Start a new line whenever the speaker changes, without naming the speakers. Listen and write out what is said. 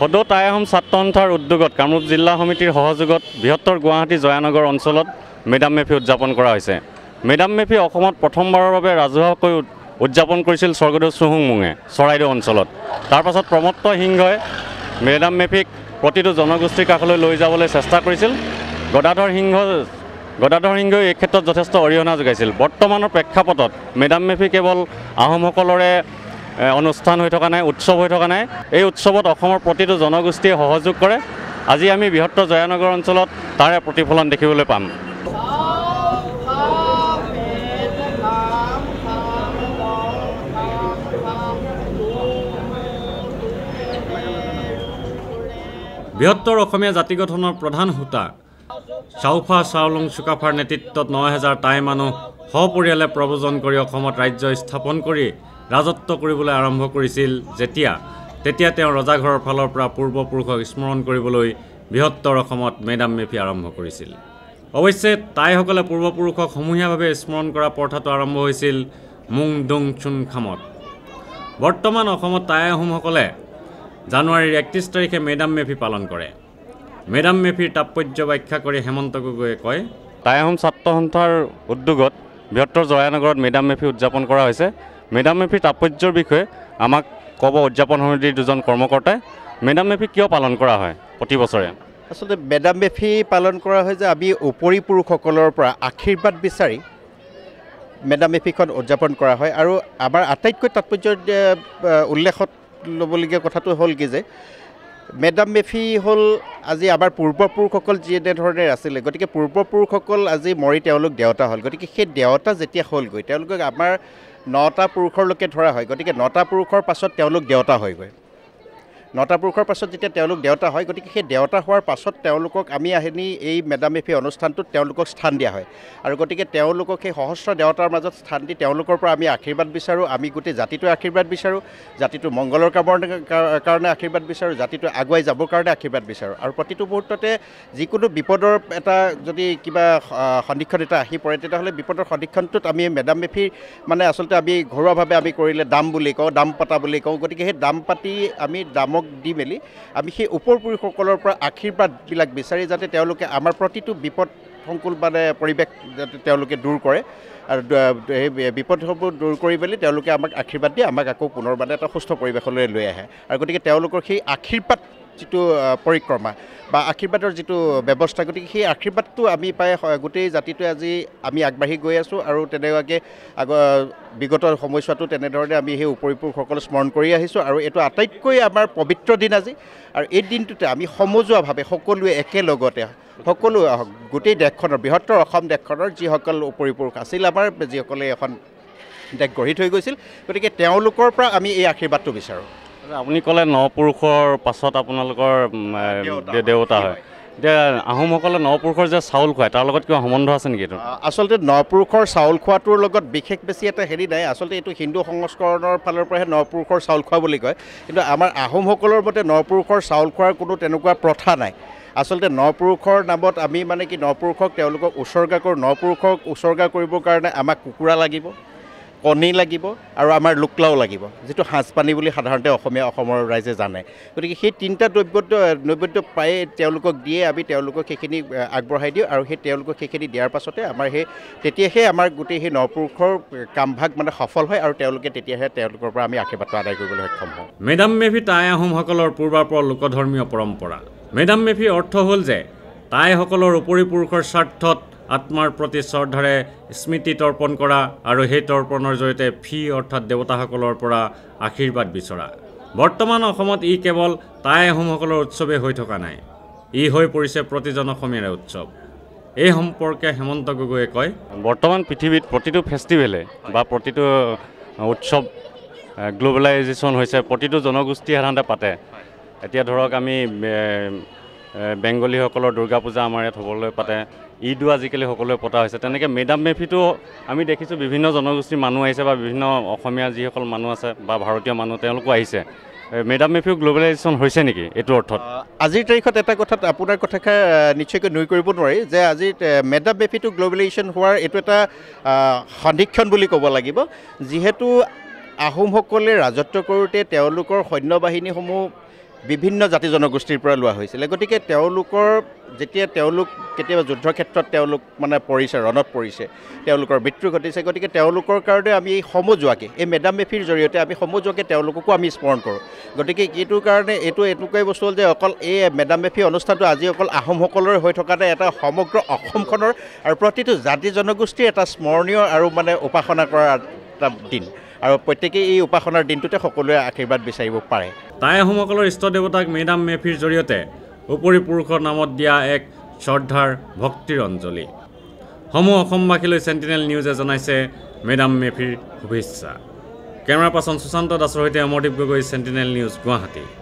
সদৌ টাই আহোম ছাত্ৰ সন্থাৰ উদ্যোগত কামৰূপ জিলা সমিতিৰ সহযোগত বৃহত্তৰ গুৱাহাটী জয়ানগৰ অঞ্চলত মেডাম মেফি উদযাপন কৰা হৈছে। মেডাম মেফি অসমত প্ৰথমবাৰৰ বাবে ৰাজহুৱাকৈ উদযাপন কৰিছিল স্বৰ্গদেউ চুহুংমুঙে চৰাইদেউ অঞ্চলত। তাৰ পাছত প্ৰমত্ত সিংহই মেডাম মেফিক প্ৰতিটো জনগোষ্ঠীৰ কাষলৈ লৈ যাবলৈ চেষ্টা কৰিছিল। গদাধৰ সিংহই এই ক্ষেত্ৰত যথেষ্ট অৰিহণা যোগাইছিল। বৰ্তমানৰ প্ৰেক্ষাপটত মেডাম মেফি কেৱল আহোমসকলৰে অনুষ্ঠান হৈ থকা নাই, উৎসৱ হৈ থকা নাই। এই উৎসৱত অসমৰ প্ৰতিটো জনগোষ্ঠীয়ে সহযোগ কৰে। আজি আমি বৃহত্তৰ জয়ানগৰ অঞ্চলত তাৰে প্ৰতিফলন দেখিবলৈ পাম। বৃহত্তৰ অসমীয়া জাতি গঠনৰ প্ৰধান হোতা চাওফা চাওলুং চুকাফাৰ নেতৃত্বত ৯,০০০ টাই মানুহ সপৰিয়ালে প্ৰব্ৰজন কৰি অসমত ৰাজ্য স্থাপন কৰি ৰাজত্ব কৰিবলৈ আৰম্ভ কৰিছিল। তেতিয়া তেওঁ ৰজাঘৰৰ ফালৰ পৰা পূৰ্বপুৰুষক স্মৰণ কৰিবলৈ বৃহত্তৰ অসমত মেডাম মেফি আৰম্ভ কৰিছিল। অৱশ্যে টাইসকলে পূৰ্বপুৰুষক সমূহীয়াভাৱে স্মৰণ কৰা প্ৰথাটো আৰম্ভ হৈছিল মুং দুং চুন খামত। বৰ্তমান অসমত টাই আহোমসকলে জানুৱাৰীৰ ৩১ তাৰিখে মেডাম মেফি পালন কৰে। মেডাম মেফিৰ তাৎপৰ্য ব্যাখ্যা কৰি হেমন্ত গগৈয়ে কয়, টাই আহোম ছাত্ৰ সন্থাৰ উদ্যোগত বৃহত্তৰ জয়ানগৰত মেডাম মেফি উদযাপন কৰা হৈছে। মেডাম মেফিৰ তাৎপৰ্যৰ বিষয়ে আমাক ক'ব উদযাপন সমিতিৰ দুজন কৰ্মকৰ্তাই। মেডাম মেফি কিয় পালন কৰা হয় প্ৰতি বছৰে?
আচলতে মেডাম মেফি পালন কৰা হয় যে আমি উপৰি পুৰুষসকলৰ পৰা আশীৰ্বাদ বিচাৰি মেডাম মেফিখন উদযাপন কৰা হয়। আৰু আমাৰ আটাইতকৈ তাৎপৰ্যৰ উল্লেখত ল'বলগীয়া কথাটো হ'ল কি যে মেডাম মেফি হ'ল আজি আমাৰ পূৰ্বপুৰুষসকল যেনেধৰণে আছিলে, গতিকে পূৰ্বপুৰুষসকল আজি মৰি তেওঁলোক দেৱতা হ'ল। গতিকে সেই দেৱতা যেতিয়া হ'লগৈ, তেওঁলোকক আমাৰ ৯টা পুৰুষৰলৈকে ধৰা হয়। গতিকে 9টা পুৰুষৰ পাছত তেওঁলোক দেৱতা হয়গৈ। 9টা পুৰুষৰ পাছত যেতিয়া তেওঁলোক দেৱতা হয়, গতিকে সেই দেৱতা হোৱাৰ পাছত তেওঁলোকক আমি আহি এই মেডাম মেফি অনুষ্ঠানটোত তেওঁলোকক স্থান দিয়া হয়। আৰু গতিকে তেওঁলোকক সেই সহস্ৰ দেৱতাৰ মাজত স্থান দি তেওঁলোকৰ পৰা আমি আশীৰ্বাদ বিচাৰোঁ। আমি গোটেই জাতিটোৱে আশীৰ্বাদ বিচাৰোঁ, জাতিটোৰ মংগলৰ কাৰণে আশীৰ্বাদ বিচাৰোঁ, জাতিটো আগুৱাই যাবৰ কাৰণে আশীৰ্বাদ বিচাৰোঁ। আৰু প্ৰতিটো মুহূৰ্ততে যিকোনো বিপদৰ এটা যদি কিবা সন্ধিক্ষণ এটা আহি পৰে, তেতিয়াহ'লে বিপদৰ সন্ধিক্ষণটোত আমি মেডাম মেফিৰ মানে আচলতে আমি ঘৰুৱাভাৱে আমি কৰিলে দাম বুলি কওঁ, দাম পাতা বুলি কওঁ। গতিকে সেই দাম পাতি আমি দামক দি মেলি আমি সেই উপৰপুৰুষসকলৰ পৰা আশীৰ্বাদবিলাক বিচাৰি যাতে তেওঁলোকে আমাৰ প্ৰতিটো বিপদ সংকুল মানে পৰিৱেশ যাতে তেওঁলোকে দূৰ কৰে। আৰু সেই বিপদসমূহ দূৰ কৰি মেলি তেওঁলোকে আমাক আশীৰ্বাদ দিয়ে, আমাক আকৌ পুনৰ মানে এটা সুস্থ পৰিৱেশলৈ লৈ আহে। আৰু গতিকে তেওঁলোকৰ সেই আশীৰ্বাদ যিটো পৰিক্ৰমা বা আশীৰ্বাদৰ যিটো ব্যৱস্থা, গতিকে সেই আশীৰ্বাদটো আমি পাই গোটেই জাতিটোৱে আজি আমি আগবাঢ়ি গৈ আছোঁ। আৰু তেনেকুৱাকৈ বিগত সময়ছোৱাতো তেনেধৰণে আমি সেই উপৰিপুৰুষসকলক স্মৰণ কৰি আহিছোঁ। আৰু এইটো আটাইতকৈ আমাৰ পবিত্ৰ দিন আজি। আৰু এই দিনটোতে আমি সমজুৱাভাৱে সকলোৱে একেলগতে সকলো গোটেই দেশখনৰ বৃহত্তৰ অসম দেশখনৰ যিসকল উপৰিপুৰুষ আছিল, আমাৰ যিসকলে এখন দেশ গঢ়ি থৈ গৈছিল, গতিকে তেওঁলোকৰ পৰা আমি এই আশীৰ্বাদটো বিচাৰোঁ।
আপুনি ক'লে 9 পুৰুষৰ পাছত আপোনালোকৰ দেৱতা হয়। এতিয়া আহোমসকলে 9 পুৰুষৰ যে চাউল খুৱায়, তাৰ লগত কিবা সম্বন্ধ আছে নেকি? এইটো
আচলতে 9 পুৰুষৰ চাউল খোৱাটোৰ লগত বিশেষ বেছি এটা হেৰি নাই। আচলতে এইটো হিন্দু সংস্কৰণৰ ফালৰ পৰাহে 9 পুৰুষৰ চাউল খোৱা বুলি কয়। কিন্তু আমাৰ আহোমসকলৰ মতে 9 পুৰুষৰ চাউল খোৱাৰ কোনো তেনেকুৱা প্ৰথা নাই। আচলতে 9 পুৰুষৰ নামত আমি মানে কি 9 পুৰুষক তেওঁলোকক উৎসৰ্গা কৰোঁ। 9 পুৰুষক উৎসৰ্গা কৰিবৰ কাৰণে আমাক কুকুৰা লাগিব, কণী লাগিব আৰু আমাৰ লোকলাও লাগিব, যিটো সাঁজপানী বুলি সাধাৰণতে অসমৰ ৰাইজে জানে। গতিকে সেই 3টা নৈবেদ্য পায়ে তেওঁলোকক দিয়ে, আমি তেওঁলোকক সেইখিনি আগবঢ়াই দিওঁ। আৰু সেই তেওঁলোকক সেইখিনি দিয়াৰ পাছতে আমাৰ তেতিয়াহে আমাৰ গোটেই সেই 9 পুৰুষৰ কামভাগ মানে সফল হয়। আৰু তেওঁলোকে তেতিয়াহে তেওঁলোকৰ পৰা আমি আশীৰ্বাদটো আদায় কৰিবলৈ সক্ষম হওঁ।
মেডাম মেফি টাই আহোমসকলৰ পূৰ্বাপৰ লোকধৰ্মীয় পৰম্পৰা। মেডাম মেফিৰ অৰ্থ হ'ল যে টাইসকলৰ উপৰি পুৰুষৰ স্বাৰ্থত আত্মাৰ প্ৰতি শ্ৰদ্ধাৰে স্মৃতি তৰ্পণ কৰা আৰু সেই তৰ্পণৰ জৰিয়তে ফি অৰ্থাৎ দেৱতাসকলৰ পৰা আশীৰ্বাদ বিচৰা। বৰ্তমান অসমত ই কেৱল টাই আহোমসকলৰ উৎসৱেই হৈ থকা নাই, ই হৈ পৰিছে প্ৰতিজন অসমীয়াৰে উৎসৱ। এই সম্পৰ্কে হেমন্ত গগৈয়ে কয়, বৰ্তমান পৃথিৱীত প্ৰতিটো ফেষ্টিভেলে বা প্ৰতিটো উৎসৱ গ্ল'বেলাইজেশ্যন হৈছে, প্ৰতিটো জনগোষ্ঠীয়ে সাধাৰণতে পাতে। এতিয়া ধৰক আমি বেংগলীসকলৰ দুৰ্গা পূজা আমাৰ ইয়াত হ'বলৈ পাতে, ঈদো আজিকালি সকলোৱে পতা হৈছে। তেনেকৈ মেডাম মেফিটো আমি দেখিছোঁ বিভিন্ন জনগোষ্ঠীৰ মানুহ আহিছে বা বিভিন্ন অসমীয়া যিসকল মানুহ আছে বা ভাৰতীয় মানুহ তেওঁলোকো আহিছে। মেডাম মেফিও গ্ল'বেলাইজেশ্যন হৈছে নেকি এইটো অৰ্থত?
আজিৰ তাৰিখত এটা কথাত আপোনাৰ কথাষাৰ নিশ্চয়কৈ নুই কৰিব নোৱাৰি যে আজি মেডাম মেফিটো গ্ল'বেলাইজেশ্যন হোৱাৰ এইটো এটা সন্ধিক্ষণ বুলি ক'ব লাগিব। যিহেতু আহোমসকলে ৰাজত্ব কৰোঁতে তেওঁলোকৰ সৈন্য বাহিনীসমূহ বিভিন্ন জাতি জনগোষ্ঠীৰ পৰা লোৱা হৈছিলে গতিকে তেওঁলোকৰ যেতিয়া তেওঁলোক কেতিয়াবা যুদ্ধৰ ক্ষেত্ৰত তেওঁলোক মানে পৰিছে ৰণত পৰিছে তেওঁলোকৰ মৃত্যু ঘটিছে গতিকে তেওঁলোকৰ কাৰণে আমি এই সমজুৱাকৈ এই মেডাম মেফিৰ জৰিয়তে আমি সমজুৱাকৈ তেওঁলোককো আমি স্মৰণ কৰোঁ গতিকে এইটোৰ কাৰণে এনেকুৱাই বস্তু হ'ল যে অকল এই মেডাম মেফি অনুষ্ঠানটো আজি অকল আহোমসকলৰ হৈ থকা নাই এটা সমগ্ৰ অসমখনৰ আৰু প্ৰতিটো জাতি জনগোষ্ঠীৰ এটা স্মৰণীয় আৰু মানে উপাসনা কৰাৰ এটা দিন আৰু প্ৰত্যেকেই এই উপাসনাৰ দিনটোতে সকলোৱে আশীৰ্বাদ বিচাৰিব পাৰে
টাই আহোমসকলৰ ইষ্ট দেৱতাক মেডাম মেফিৰ জৰিয়তে উপৰি পুৰুষৰ নামত দিয়া এক শ্ৰদ্ধাৰ ভক্তিৰ অঞ্জলি সমূহ অসমবাসীলৈ চেণ্টিনেল নিউজে জনাইছে মেডাম মেফিৰ শুভেচ্ছা কেমেৰা পাৰ্চন সুশান্ত দাসৰ সৈতে অমৰদীপ গগৈ চেণ্টিনেল নিউজ গুৱাহাটী